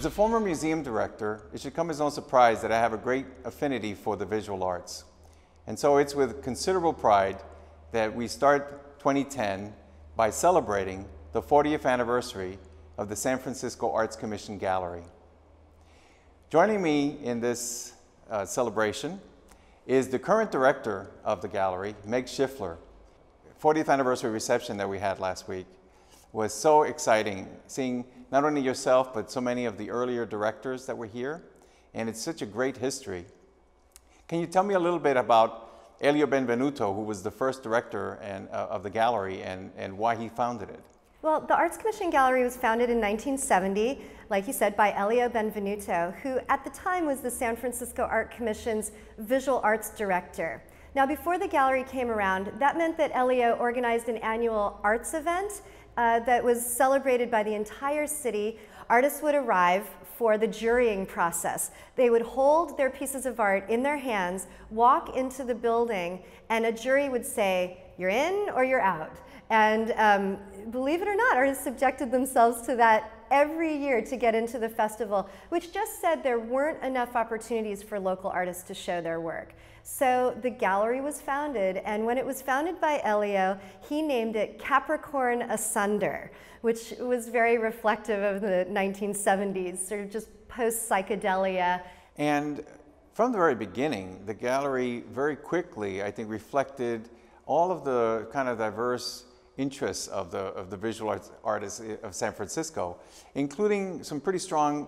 As a former museum director, it should come as no surprise that I have a great affinity for the visual arts. And so it's with considerable pride that we start 2010 by celebrating the 40th anniversary of the San Francisco Arts Commission Gallery. Joining me in this celebration is the current director of the gallery, Meg Schiffler. 40th anniversary reception that we had last week was so exciting, seeing not only yourself, but so many of the earlier directors that were here, and it's such a great history. Can you tell me a little bit about Elio Benvenuto, who was the first director of the gallery, and why he founded it? Well, the Arts Commission Gallery was founded in 1970, like you said, by Elio Benvenuto, who at the time was the San Francisco Art Commission's visual arts director. Now, before the gallery came around, that meant that Elio organized an annual arts event that was celebrated by the entire city. Artists would arrive for the jurying process. They would hold their pieces of art in their hands, walk into the building, and a jury would say, "You're in or you're out." And believe it or not, artists subjected themselves to that every year to get into the festival, which just said there weren't enough opportunities for local artists to show their work. So the gallery was founded, and when it was founded by Elio, he named it Capricorn Asunder, which was very reflective of the 1970s, sort of just post-psychedelia. And from the very beginning, the gallery very quickly, I think, reflected all of the kind of diverse interests of the visual artists of San Francisco, including some pretty strong,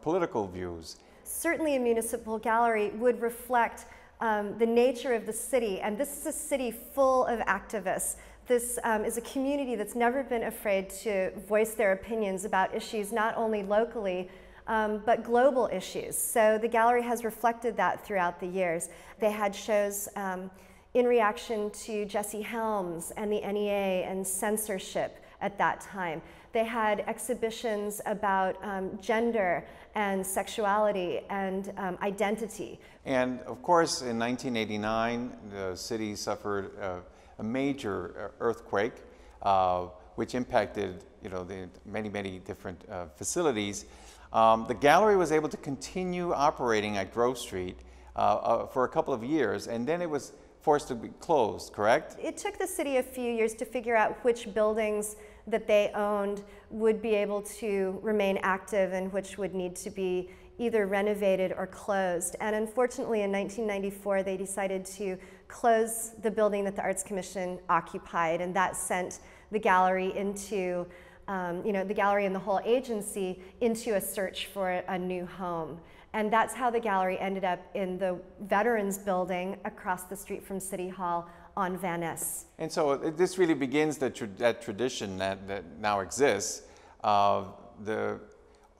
political views. Certainly a municipal gallery would reflect the nature of the city, and this is a city full of activists. This is a community that's never been afraid to voice their opinions about issues not only locally, but global issues. So the gallery has reflected that throughout the years. They had shows in reaction to Jesse Helms and the NEA and censorship at that time. They had exhibitions about gender and sexuality and identity. And of course, in 1989, the city suffered a major earthquake, which impacted the many different facilities. The gallery was able to continue operating at Grove Street for a couple of years, and then it was forced to be closed, correct? It took the city a few years to figure out which buildings that they owned would be able to remain active and which would need to be either renovated or closed. And unfortunately, in 1994, they decided to close the building that the Arts Commission occupied, and that sent the gallery into, the gallery and the whole agency into a search for a new home. And that's how the gallery ended up in the Veterans Building across the street from City Hall on Van Ness. And so this really begins that tradition that now exists of the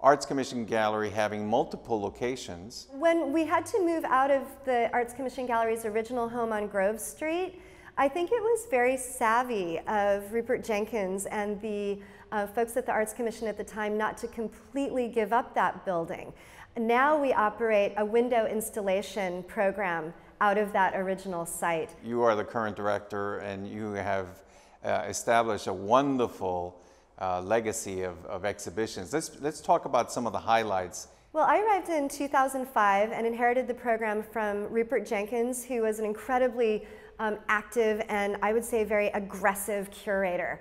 Arts Commission Gallery having multiple locations. When we had to move out of the Arts Commission Gallery's original home on Grove Street, I think it was very savvy of Rupert Jenkins and the folks at the Arts Commission at the time not to completely give up that building. Now we operate a window installation program out of that original site. You are the current director, and you have established a wonderful legacy of exhibitions. Let's talk about some of the highlights. Well, I arrived in 2005 and inherited the program from Rupert Jenkins, who was an incredibly active and I would say very aggressive curator.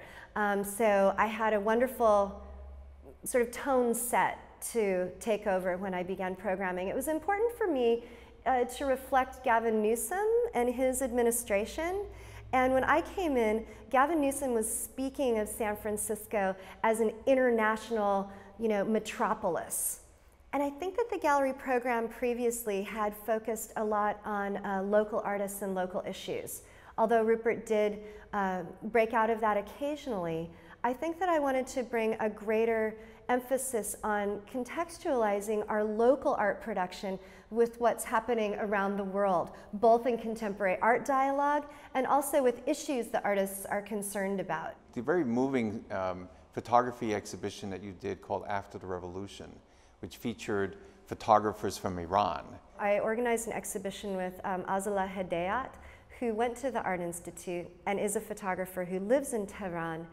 So I had a wonderful sort of tone set to take over when I began programming. It was important for me to reflect Gavin Newsom and his administration. And when I came in, Gavin Newsom was speaking of San Francisco as an international, metropolis. And I think that the gallery program previously had focused a lot on local artists and local issues. Although Rupert did break out of that occasionally, I think that I wanted to bring a greater emphasis on contextualizing our local art production with what's happening around the world, both in contemporary art dialogue and also with issues that artists are concerned about. The very moving photography exhibition that you did called After the Revolution, which featured photographers from Iran. I organized an exhibition with Azala Hedayat, who went to the Art Institute and is a photographer who lives in Tehran.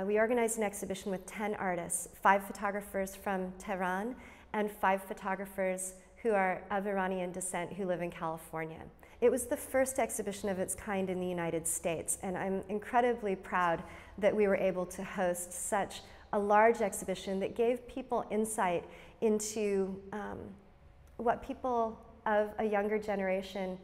we organized an exhibition with 10 artists, 5 photographers from Tehran and 5 photographers who are of Iranian descent who live in California. It was the first exhibition of its kind in the United States, and I'm incredibly proud that we were able to host such a large exhibition that gave people insight into what people of a younger generation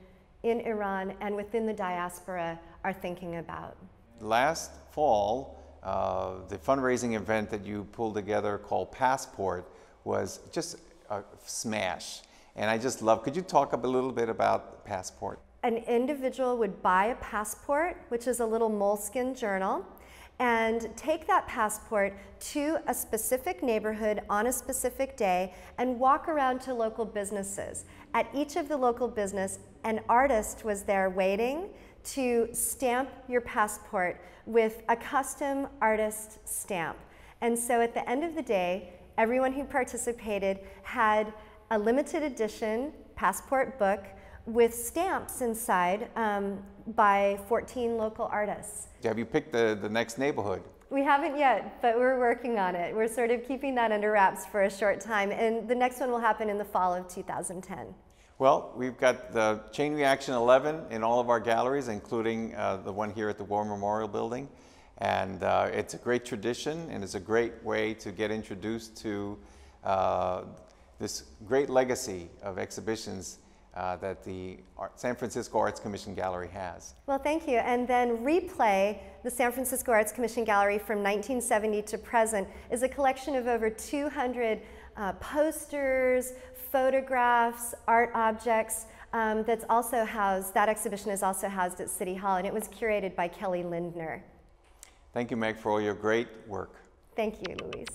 in Iran and within the diaspora are thinking about. Last fall, the fundraising event that you pulled together called Passport was just a smash. And I just love, could you talk a little bit about Passport? An individual would buy a passport, which is a little moleskin journal, and take that passport to a specific neighborhood on a specific day and walk around to local businesses. At each of the local business, an artist was there waiting to stamp your passport with a custom artist stamp. And so at the end of the day, everyone who participated had a limited edition passport book with stamps inside by 14 local artists. Have you picked the next neighborhood? We haven't yet, but we're working on it. We're sort of keeping that under wraps for a short time, and the next one will happen in the fall of 2010. Well, we've got the Chain Reaction 11 in all of our galleries, including the one here at the War Memorial Building. And it's a great tradition, and it's a great way to get introduced to this great legacy of exhibitions that the San Francisco Arts Commission Gallery has. Well, thank you. And then Replay, the San Francisco Arts Commission Gallery from 1970 to present, is a collection of over 200 posters, photographs, art objects that's also housed, that exhibition is also housed at City Hall, and it was curated by Kelly Lindner. Thank you, Meg, for all your great work. Thank you, Luis.